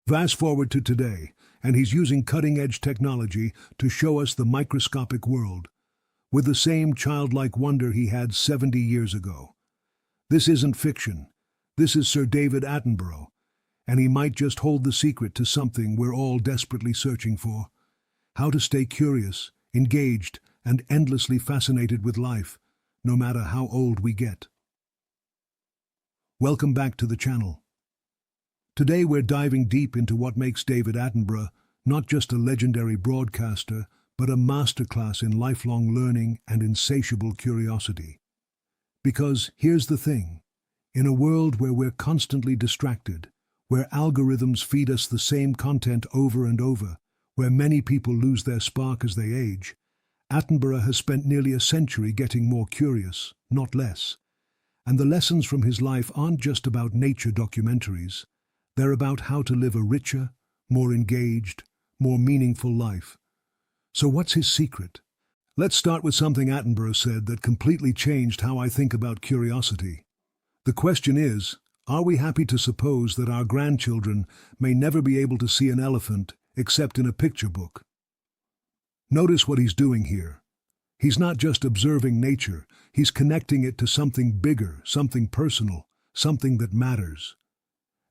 Fast forward to today, and he's using cutting-edge technology to show us the microscopic world, with the same childlike wonder he had 70 years ago. This isn't fiction. This is Sir David Attenborough, and he might just hold the secret to something we're all desperately searching for: how to stay curious, engaged, and endlessly fascinated with life, no matter how old we get. Welcome back to the channel. Today we're diving deep into what makes David Attenborough not just a legendary broadcaster, but a masterclass in lifelong learning and insatiable curiosity. Because here's the thing: in a world where we're constantly distracted, where algorithms feed us the same content over and over, where many people lose their spark as they age, Attenborough has spent nearly a century getting more curious, not less. And the lessons from his life aren't just about nature documentaries. They're about how to live a richer, more engaged, more meaningful life. So what's his secret? Let's start with something Attenborough said that completely changed how I think about curiosity. The question is, are we happy to suppose that our grandchildren may never be able to see an elephant except in a picture book? Notice what he's doing here. He's not just observing nature, he's connecting it to something bigger, something personal, something that matters.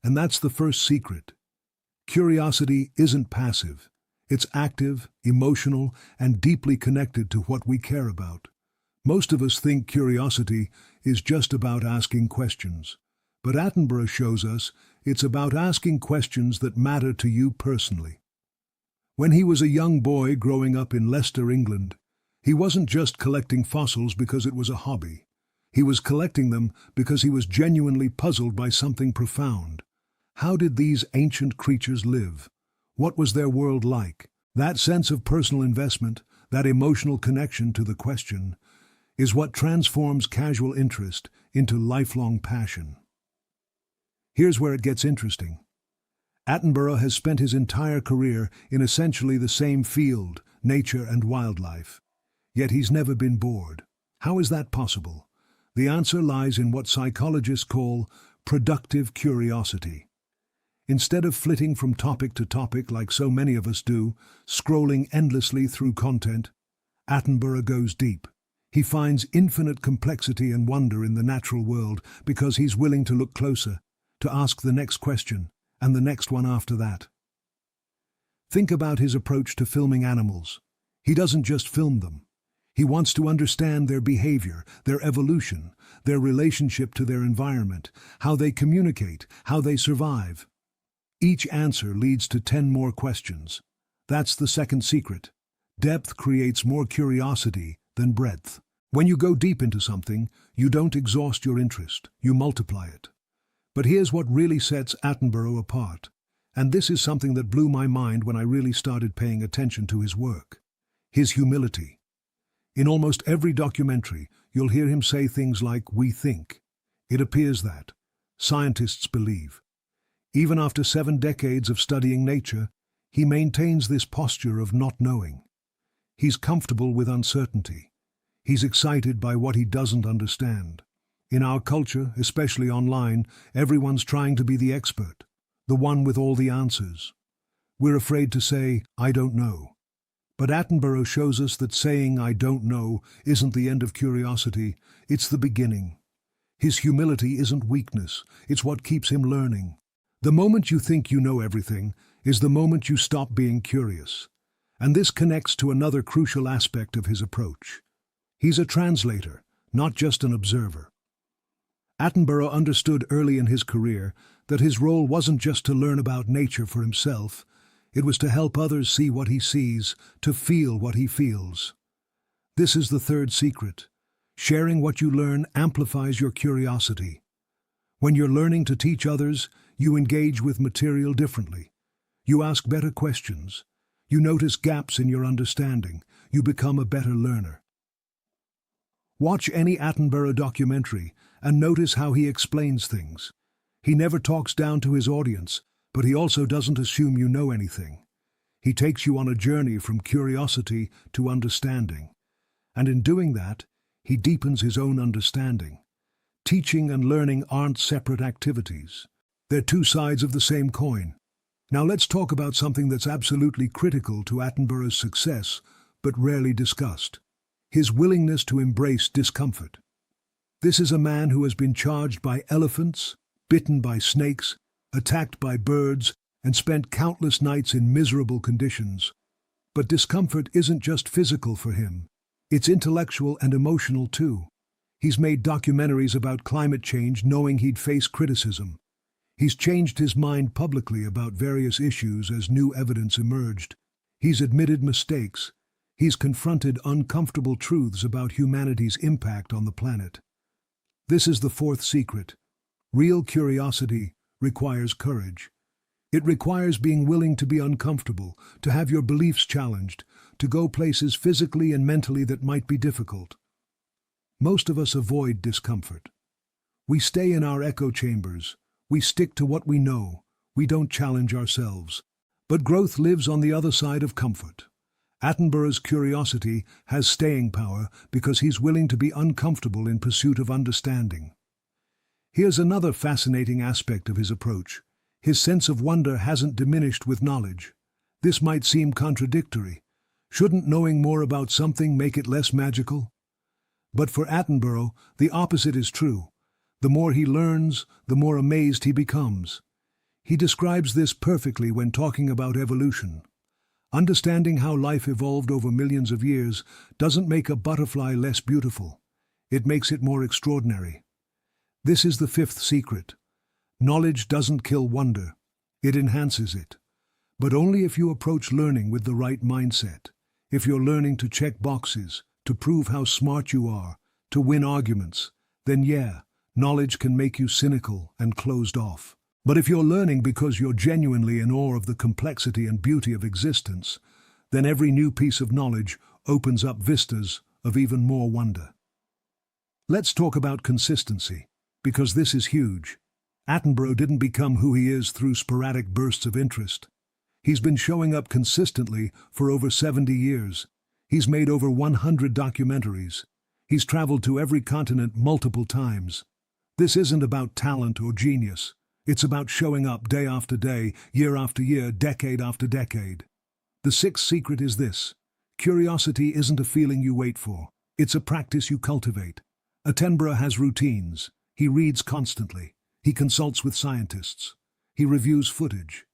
And that's the first secret. Curiosity isn't passive. It's active, emotional, and deeply connected to what we care about. Most of us think curiosity is just about asking questions. But Attenborough shows us it's about asking questions that matter to you personally. When he was a young boy growing up in Leicester, England, he wasn't just collecting fossils because it was a hobby. He was collecting them because he was genuinely puzzled by something profound. How did these ancient creatures live? What was their world like? That sense of personal investment, that emotional connection to the question, is what transforms casual interest into lifelong passion. Here's where it gets interesting. Attenborough has spent his entire career in essentially the same field, nature and wildlife. Yet he's never been bored. How is that possible? The answer lies in what psychologists call productive curiosity. Instead of flitting from topic to topic like so many of us do, scrolling endlessly through content, Attenborough goes deep. He finds infinite complexity and wonder in the natural world because he's willing to look closer, to ask the next question, and the next one after that. Think about his approach to filming animals. He doesn't just film them. He wants to understand their behavior, their evolution, their relationship to their environment, how they communicate, how they survive. Each answer leads to 10 more questions. That's the second secret. Depth creates more curiosity than breadth. When you go deep into something, you don't exhaust your interest, you multiply it. But here's what really sets Attenborough apart. And this is something that blew my mind when I really started paying attention to his work. His humility. In almost every documentary, you'll hear him say things like, "We think." It appears that. Scientists believe. Even after 7 decades of studying nature, he maintains this posture of not knowing. He's comfortable with uncertainty. He's excited by what he doesn't understand. In our culture, especially online, everyone's trying to be the expert, the one with all the answers. We're afraid to say, "I don't know." But Attenborough shows us that saying "I don't know" isn't the end of curiosity, it's the beginning. His humility isn't weakness, it's what keeps him learning. The moment you think you know everything is the moment you stop being curious. And this connects to another crucial aspect of his approach. He's a translator, not just an observer. Attenborough understood early in his career that his role wasn't just to learn about nature for himself, it was to help others see what he sees, to feel what he feels. This is the third secret. Sharing what you learn amplifies your curiosity. When you're learning to teach others, you engage with material differently. You ask better questions. You notice gaps in your understanding. You become a better learner. Watch any Attenborough documentary and notice how he explains things. He never talks down to his audience, but he also doesn't assume you know anything. He takes you on a journey from curiosity to understanding. And in doing that, he deepens his own understanding. Teaching and learning aren't separate activities. They're two sides of the same coin. Now let's talk about something that's absolutely critical to Attenborough's success, but rarely discussed: his willingness to embrace discomfort. This is a man who has been charged by elephants, bitten by snakes, attacked by birds, and spent countless nights in miserable conditions. But discomfort isn't just physical for him. It's intellectual and emotional too. He's made documentaries about climate change knowing he'd face criticism. He's changed his mind publicly about various issues as new evidence emerged. He's admitted mistakes. He's confronted uncomfortable truths about humanity's impact on the planet. This is the fourth secret. Real curiosity requires courage. It requires being willing to be uncomfortable, to have your beliefs challenged, to go places physically and mentally that might be difficult. Most of us avoid discomfort. We stay in our echo chambers. We stick to what we know. We don't challenge ourselves. But growth lives on the other side of comfort. Attenborough's curiosity has staying power because he's willing to be uncomfortable in pursuit of understanding. Here's another fascinating aspect of his approach. His sense of wonder hasn't diminished with knowledge. This might seem contradictory. Shouldn't knowing more about something make it less magical? But for Attenborough, the opposite is true. The more he learns, the more amazed he becomes. He describes this perfectly when talking about evolution. Understanding how life evolved over millions of years doesn't make a butterfly less beautiful. It makes it more extraordinary. This is the fifth secret. Knowledge doesn't kill wonder. It enhances it. But only if you approach learning with the right mindset. If you're learning to check boxes, to prove how smart you are, to win arguments, then yeah, knowledge can make you cynical and closed off. But if you're learning because you're genuinely in awe of the complexity and beauty of existence, then every new piece of knowledge opens up vistas of even more wonder. Let's talk about consistency, because this is huge. Attenborough didn't become who he is through sporadic bursts of interest. He's been showing up consistently for over 70 years. He's made over 100 documentaries. He's traveled to every continent multiple times. This isn't about talent or genius. It's about showing up day after day, year after year, decade after decade. The sixth secret is this: curiosity isn't a feeling you wait for. It's a practice you cultivate. Attenborough has routines. He reads constantly. He consults with scientists. He reviews footage.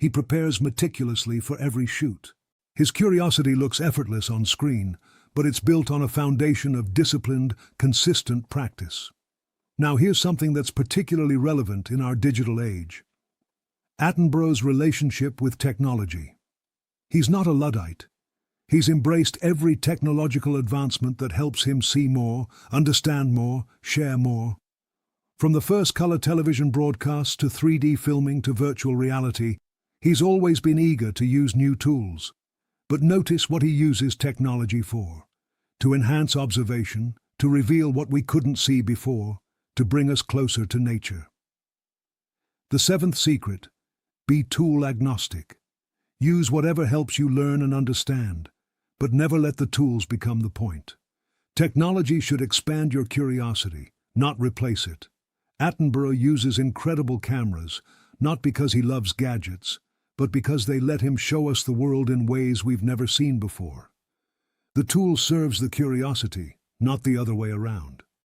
He prepares meticulously for every shoot. His curiosity looks effortless on screen, but it's built on a foundation of disciplined, consistent practice. Now here's something that's particularly relevant in our digital age: Attenborough's relationship with technology. He's not a Luddite. He's embraced every technological advancement that helps him see more, understand more, share more. From the first color television broadcasts to 3D filming to virtual reality, he's always been eager to use new tools. But notice what he uses technology for: to enhance observation, to reveal what we couldn't see before, to bring us closer to nature. The seventh secret: be tool agnostic. Use whatever helps you learn and understand, but never let the tools become the point. Technology should expand your curiosity, not replace it. Attenborough uses incredible cameras, not because he loves gadgets, but because they let him show us the world in ways we've never seen before. The tool serves the curiosity, not the other way around.